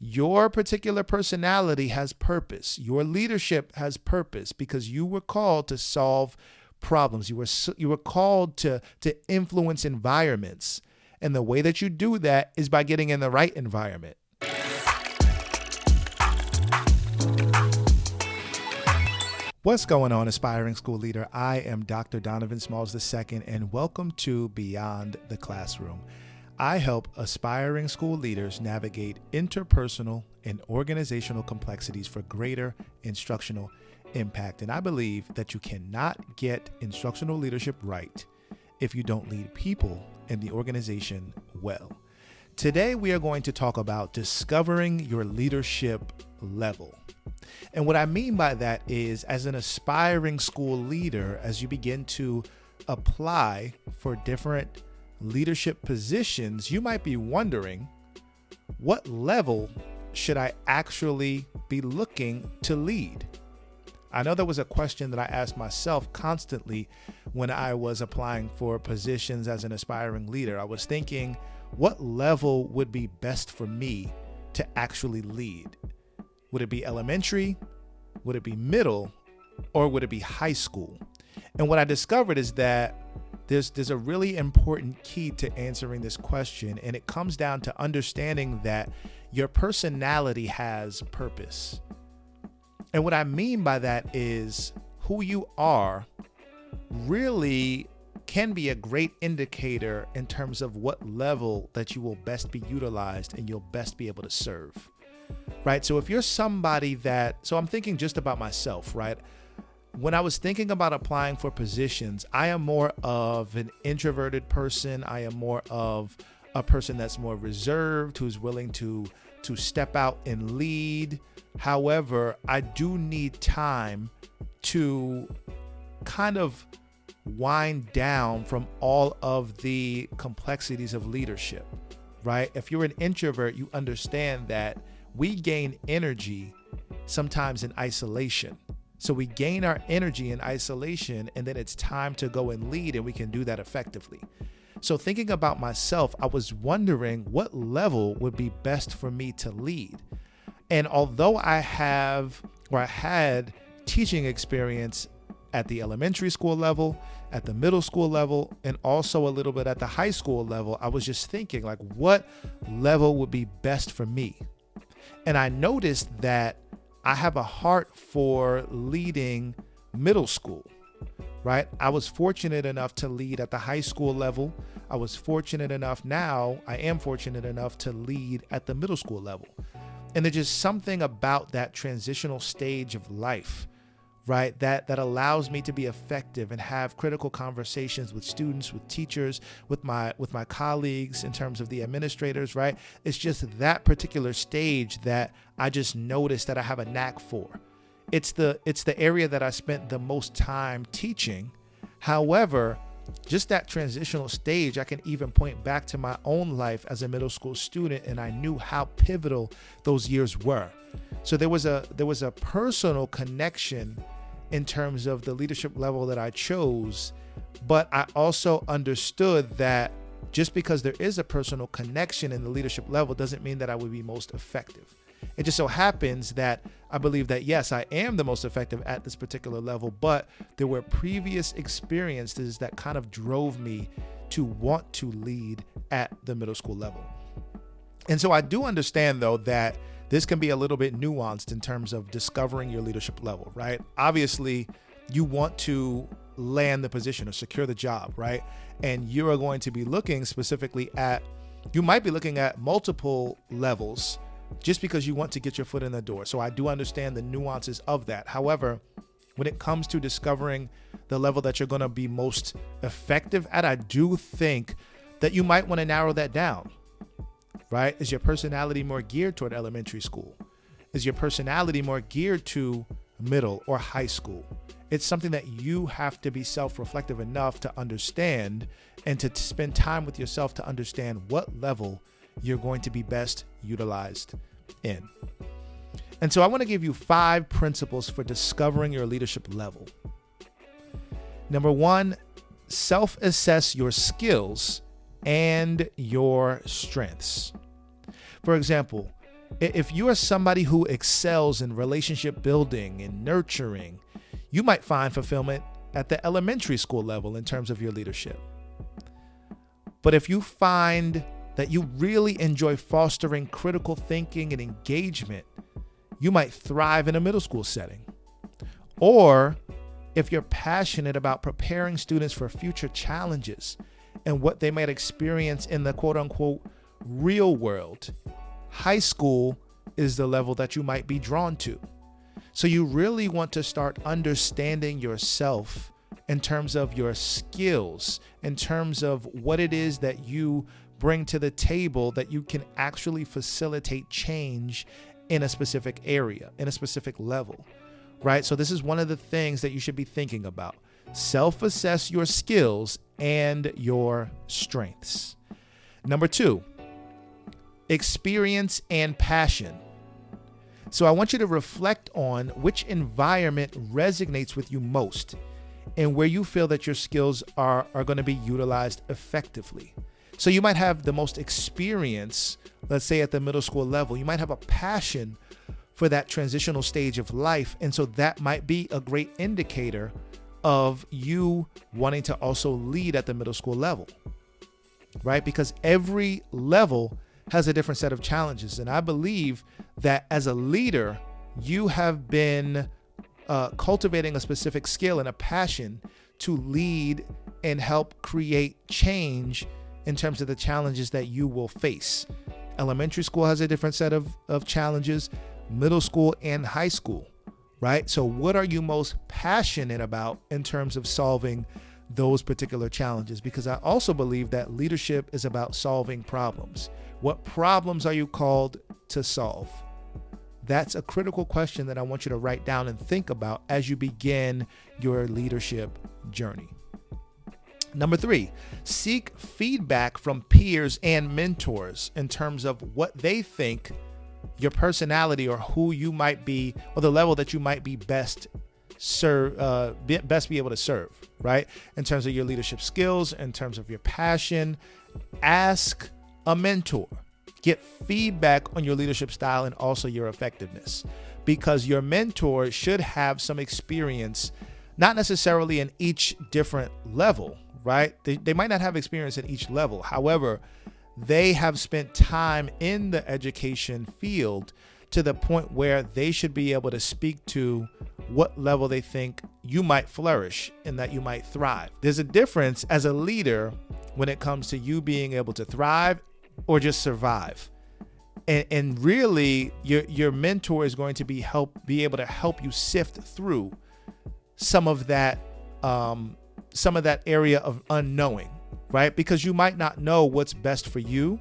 Your particular personality has purpose. Your leadership has purpose because you were called to solve problems. You were called to influence environments. And the way that you do that is by getting in the right environment. What's going on, aspiring school leader? I am Dr. Donovan Smalls II, and welcome to Beyond the Classroom. I help aspiring school leaders navigate interpersonal and organizational complexities for greater instructional impact. And I believe that you cannot get instructional leadership right if you don't lead people in the organization well. Today, we are going to talk about discovering your leadership level. And what I mean by that is, as an aspiring school leader, as you begin to apply for different leadership positions, you might be wondering, what level should I actually be looking to lead? I know that was a question that I asked myself constantly when I was applying for positions as an aspiring leader. I was thinking, what level would be best for me to actually lead? Would it be elementary? Would it be middle? Or would it be high school? And what I discovered is that there's a really important key to answering this question, and it comes down to understanding that your personality has purpose. And what I mean by that is who you are really can be a great indicator in terms of what level that you will best be utilized and you'll best be able to serve, right? So if you're somebody so I'm thinking just about myself, right? When I was thinking about applying for positions, I am more of an introverted person. I am more of a person that's more reserved, who's willing to step out and lead. However, I do need time to kind of wind down from all of the complexities of leadership, right? If you're an introvert, you understand that we gain energy sometimes in isolation. So we gain our energy in isolation, and then it's time to go and lead, and we can do that effectively. So thinking about myself, I was wondering what level would be best for me to lead. And although I had teaching experience at the elementary school level, at the middle school level, and also a little bit at the high school level, I was just thinking, like, what level would be best for me? And I noticed that I have a heart for leading middle school, right? I was fortunate enough to lead at the high school level. I am fortunate enough to lead at the middle school level. And there's just something about that transitional stage of life, right? That allows me to be effective and have critical conversations with students, with teachers, with my colleagues, in terms of the administrators, right? It's just that particular stage that I just noticed that I have a knack for. It's the area that I spent the most time teaching. However, just that transitional stage, I can even point back to my own life as a middle school student, and I knew how pivotal those years were. So there was a personal connection in terms of the leadership level that I chose, but I also understood that just because there is a personal connection in the leadership level doesn't mean that I would be most effective. It just so happens that I believe that, yes, I am the most effective at this particular level, but there were previous experiences that kind of drove me to want to lead at the middle school level. And so I do understand, though, that this can be a little bit nuanced in terms of discovering your leadership level, right? Obviously, you want to land the position or secure the job, right? And you are going to be looking specifically you might be looking at multiple levels just because you want to get your foot in the door. So I do understand the nuances of that. However, when it comes to discovering the level that you're going to be most effective at, I do think that you might want to narrow that down, right? Is your personality more geared toward elementary school? Is your personality more geared to middle or high school? It's something that you have to be self-reflective enough to understand and to spend time with yourself to understand what level you're going to be best utilized in. And so I want to give you 5 principles for discovering your leadership level. Number 1, self-assess your skills and your strengths. For example, If you are somebody who excels in relationship building and nurturing, you might find fulfillment at the elementary school level in terms of your leadership. But if you find that you really enjoy fostering critical thinking and engagement, you might thrive in a middle school setting. Or if you're passionate about preparing students for future challenges and what they might experience in the quote unquote real world, high school is the level that you might be drawn to. So you really want to start understanding yourself in terms of your skills, in terms of what it is that you bring to the table that you can actually facilitate change in a specific area, in a specific level, right? So this is one of the things that you should be thinking about. Self-assess your skills and your strengths. Number 2, experience and passion. So I want you to reflect on which environment resonates with you most and where you feel that your skills are going to be utilized effectively. So you might have the most experience, let's say at the middle school level. You might have a passion for that transitional stage of life. And so that might be a great indicator of you wanting to also lead at the middle school level, right? Because every level has a different set of challenges. And I believe that as a leader, you have been cultivating a specific skill and a passion to lead and help create change in terms of the challenges that you will face. Elementary school has a different set of challenges, middle school and high school, right? So what are you most passionate about in terms of solving those particular challenges? Because I also believe that leadership is about solving problems. What problems are you called to solve? That's a critical question that I want you to write down and think about as you begin your leadership journey. Number 3, seek feedback from peers and mentors in terms of what they think your personality or who you might be, or the level that you might be best be able to serve, right? In terms of your leadership skills, in terms of your passion. Ask a mentor. Get feedback on your leadership style and also your effectiveness, because your mentor should have some experience, not necessarily in each different level, right? They might not have experience in each level. However, they have spent time in the education field to the point where they should be able to speak to what level they think you might flourish and that you might thrive. There's a difference as a leader when it comes to you being able to thrive or just survive. And really, your mentor is going to be able to help you sift through some of that area of unknowing, right? Because you might not know what's best for you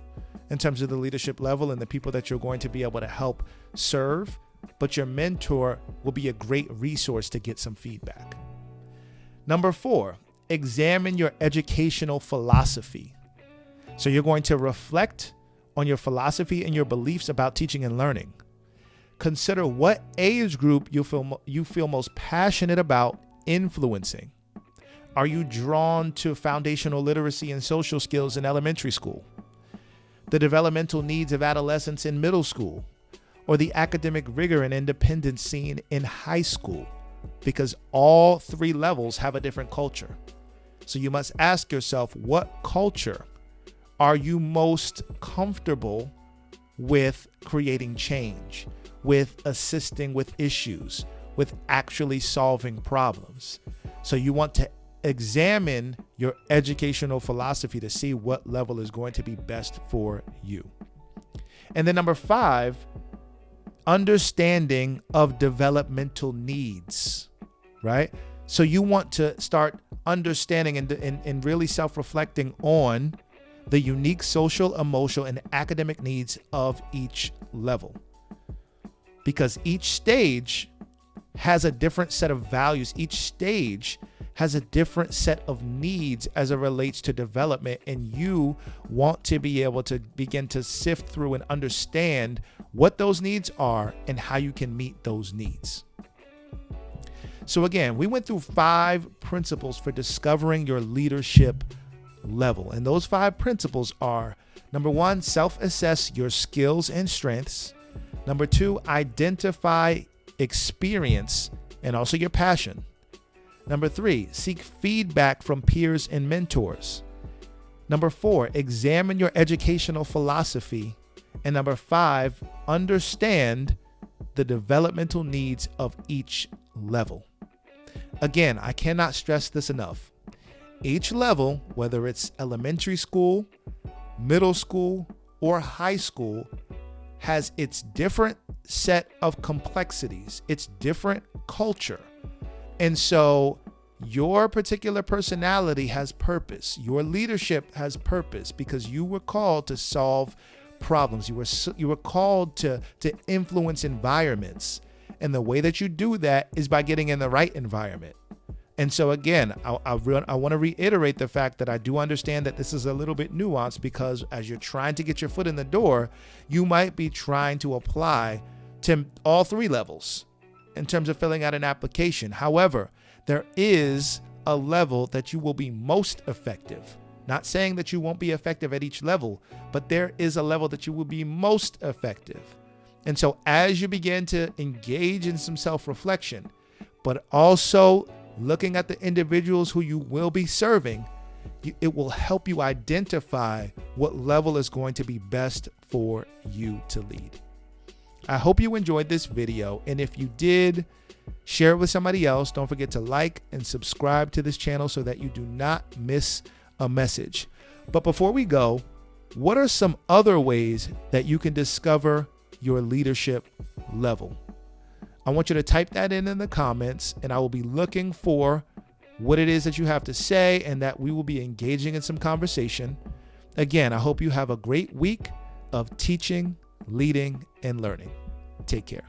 in terms of the leadership level and the people that you're going to be able to help serve, but your mentor will be a great resource to get some feedback. Number 4, examine your educational philosophy. So you're going to reflect on your philosophy and your beliefs about teaching and learning. Consider what age group you feel most passionate about influencing. Are you drawn to foundational literacy and social skills in elementary school, the developmental needs of adolescents in middle school, or the academic rigor and independence seen in high school? Because all 3 levels have a different culture. So you must ask yourself, what culture are you most comfortable with creating change, with assisting with issues, with actually solving problems? So you want to examine your educational philosophy to see what level is going to be best for you. And then number 5, understanding of developmental needs, right? So you want to start understanding and really self-reflecting on the unique social, emotional, and academic needs of each level. Because each stage has a different set of values. Each stage has a different set of needs as it relates to development, and you want to be able to begin to sift through and understand what those needs are and how you can meet those needs. So again, we went through 5 principles for discovering your leadership level. And those 5 principles are: number 1, self-assess your skills and strengths. Number 2, identify experience and also your passion. Number 3, seek feedback from peers and mentors. Number 4, examine your educational philosophy. And number 5, understand the developmental needs of each level. Again, I cannot stress this enough. Each level, whether it's elementary school, middle school, or high school, has its different set of complexities, its different culture. And so your particular personality has purpose. Your leadership has purpose because you were called to solve problems. You were called to influence environments. And the way that you do that is by getting in the right environment. And so again, I want to reiterate the fact that I do understand that this is a little bit nuanced, because as you're trying to get your foot in the door, you might be trying to apply to all 3 levels in terms of filling out an application. However, there is a level that you will be most effective. Not saying that you won't be effective at each level, but there is a level that you will be most effective. And so as you begin to engage in some self-reflection, but also looking at the individuals who you will be serving, it will help you identify what level is going to be best for you to lead. I hope you enjoyed this video, and if you did, share it with somebody else. Don't forget to like and subscribe to this channel so that you do not miss a message. But before we go, what are some other ways that you can discover your leadership level? I want you to type that in the comments, and I will be looking for what it is that you have to say, and that we will be engaging in some conversation. Again, I hope you have a great week of teaching, leading, and learning. Take care.